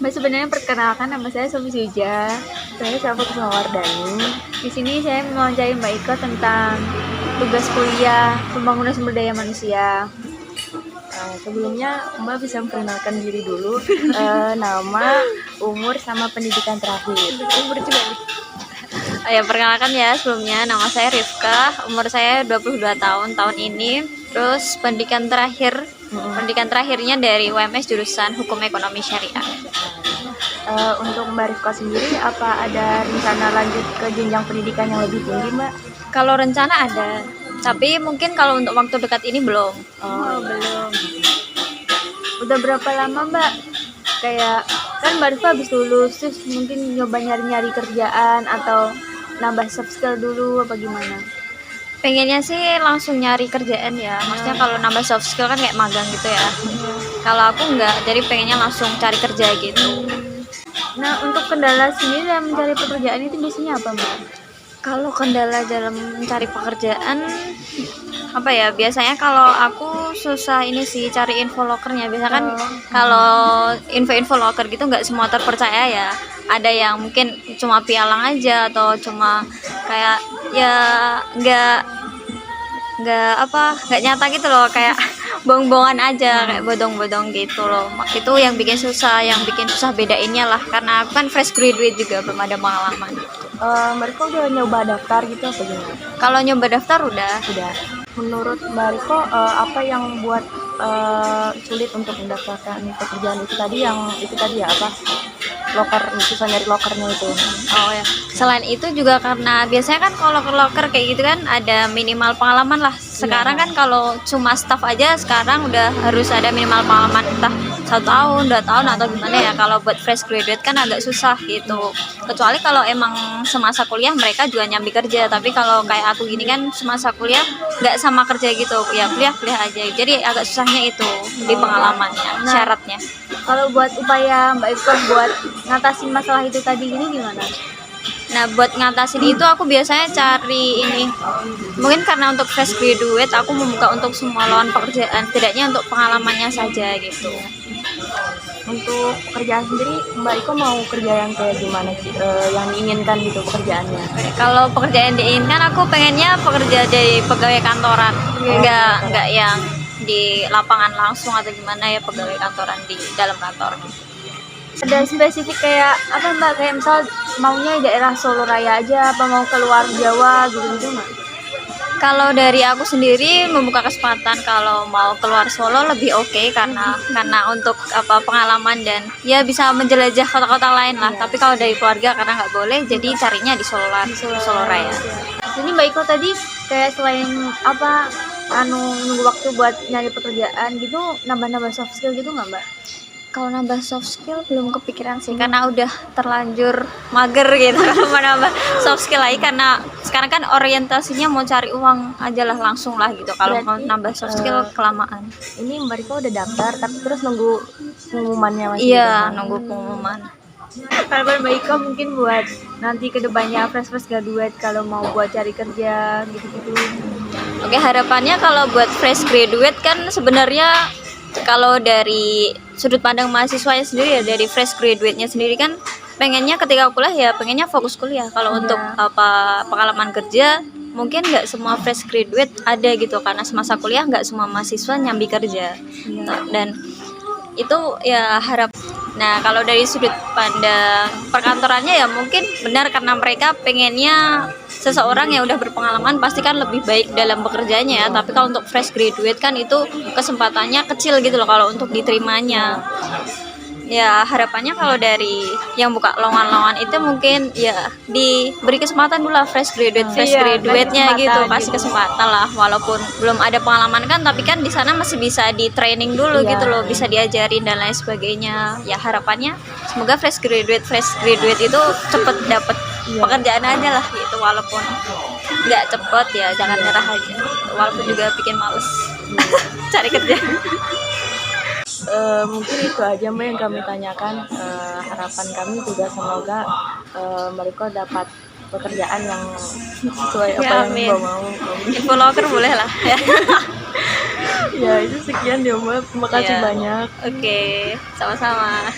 Sebenarnya perkenalkan, nama saya Sofi Suja. Saya Syafa Kusmawardani. Di sini saya mewawancarai Mbak Iko tentang tugas kuliah pembangunan sumber daya manusia. Sebelumnya Mbak bisa memperkenalkan diri dulu, nama, umur, sama pendidikan terakhir. Umur juga nih. Ya, perkenalkan ya sebelumnya, nama saya Rifka, umur saya 22 tahun ini. Terus pendidikan terakhirnya dari UMS jurusan Hukum Ekonomi Syariah. Untuk Mbak Rifka sendiri, apa ada rencana lanjut ke jenjang pendidikan yang lebih tinggi, Mbak? Kalau rencana ada, tapi mungkin kalau untuk waktu dekat ini belum. Belum. Udah berapa lama Mbak? Kayak kan Mbak Rifka habis lulus, terus mungkin nyoba nyari-nyari kerjaan atau nambah soft skill dulu apa gimana? Pengennya sih langsung nyari kerjaan ya. Maksudnya kalau nambah soft skill kan kayak magang gitu ya. Kalau aku enggak, jadi pengennya langsung cari kerja gitu. Nah, untuk kendala sendiri dalam mencari pekerjaan itu biasanya apa Mbak? Kalau kendala dalam mencari pekerjaan apa ya, biasanya kalau aku susah ini sih cari info lokernya. Biasanya kan kalau info loker gitu nggak semua terpercaya ya, ada yang mungkin cuma pialang aja atau cuma kayak ya nggak nyata gitu loh, kayak bohong-bohongan aja, kayak bodong-bodong gitu loh. Itu yang bikin susah bedainnya lah, karena aku kan fresh graduate juga, belum ada pengalaman. Mbak Rifka udah nyoba daftar gitu apa gimana? Kalau nyoba daftar udah. Menurut Mbak Rifka, apa yang buat sulit untuk mendapatkan pekerjaan itu tadi ya, apa? Loker, susah nyari lokernya itu. Oh ya, selain itu juga karena biasanya kan kalau loker kayak gitu kan ada minimal pengalaman lah. Sekarang kan kalau cuma staff aja sekarang udah harus ada minimal pengalaman, entah 1 tahun, 2 tahun atau gimana ya. Kalau buat fresh graduate kan agak susah gitu. Kecuali kalau emang semasa kuliah mereka juga nyambi kerja. Tapi kalau kayak aku gini kan semasa kuliah nggak sama kerja gitu, ya kuliah aja. Jadi agak susahnya itu di pengalamannya, syaratnya. Kalau buat upaya Mbak Iko buat ngatasin masalah itu tadi gini gimana? Nah, buat ngatasin itu aku biasanya cari ini, mungkin karena untuk fresh graduate aku membuka untuk semua lowongan pekerjaan, tidaknya untuk pengalamannya saja gitu. Untuk pekerjaan sendiri, Mbak Iko mau kerja yang kayak gimana sih, yang diinginkan gitu pekerjaannya? Kalau pekerjaan diinginkan, aku pengennya pekerja jadi pegawai kantoran, nggak yang di lapangan langsung atau gimana ya, pegawai kantoran di dalam kantor. Ada spesifik kayak apa Mbak, kayak misal maunya daerah Solo Raya aja apa mau keluar Jawa gitu Mbak? Kalau dari aku sendiri membuka kesempatan kalau mau keluar Solo lebih oke, karena untuk pengalaman dan ya bisa menjelajah kota-kota lain lah. Tapi kalau dari keluarga karena nggak boleh, jadi carinya di Solo Raya. Ini Mbak Iko tadi kayak selain nunggu waktu buat nyari pekerjaan gitu, nambah soft skill gitu nggak Mbak? Kalau nambah soft skill belum kepikiran sih, karena udah terlanjur mager gitu. Mau nambah soft skill lagi karena sekarang kan orientasinya mau cari uang aja lah, langsung lah gitu. Kalau mau nambah soft skill kelamaan. Ini Mbak Rifka udah daftar tapi terus nunggu pengumumannya masih? Iya, nunggu pengumuman. Harapan Mbak Iko mungkin buat nanti kedepannya fresh graduate kalau mau buat cari kerja gitu-gitu. Oke, harapannya kalau buat fresh graduate kan sebenarnya kalau dari sudut pandang mahasiswanya sendiri ya, dari fresh graduate-nya sendiri kan pengennya ketika kuliah ya pengennya fokus kuliah. Kalau untuk pengalaman kerja mungkin nggak semua fresh graduate ada gitu, karena semasa kuliah nggak semua mahasiswa nyambi kerja. Dan itu ya harap. Nah, kalau dari sudut pandang perkantorannya ya mungkin benar, karena mereka pengennya seseorang yang udah berpengalaman pasti kan lebih baik dalam bekerjanya ya. Tapi kalau untuk fresh graduate kan itu kesempatannya kecil gitu loh kalau untuk diterimanya. Ya harapannya kalau dari yang buka lowongan itu mungkin ya diberi kesempatan dulu lah fresh graduate-nya gitu, kasih kesempatan lah, walaupun belum ada pengalaman kan, tapi kan di sana masih bisa di training dulu gitu loh, bisa diajarin dan lain sebagainya. Ya harapannya semoga fresh graduate itu cepet dapet pekerjaan aja lah gitu, walaupun nggak cepet ya jangan nyerah aja, walaupun juga bikin males cari kerja. Mungkin itu aja Mbak yang kami tanyakan. Harapan kami juga semoga mereka dapat pekerjaan yang sesuai apa yang Mbak mau. Info loker boleh lah ya. Ya itu sekian ya Mbak, terima kasih Iya. banyak. Oke, sama-sama.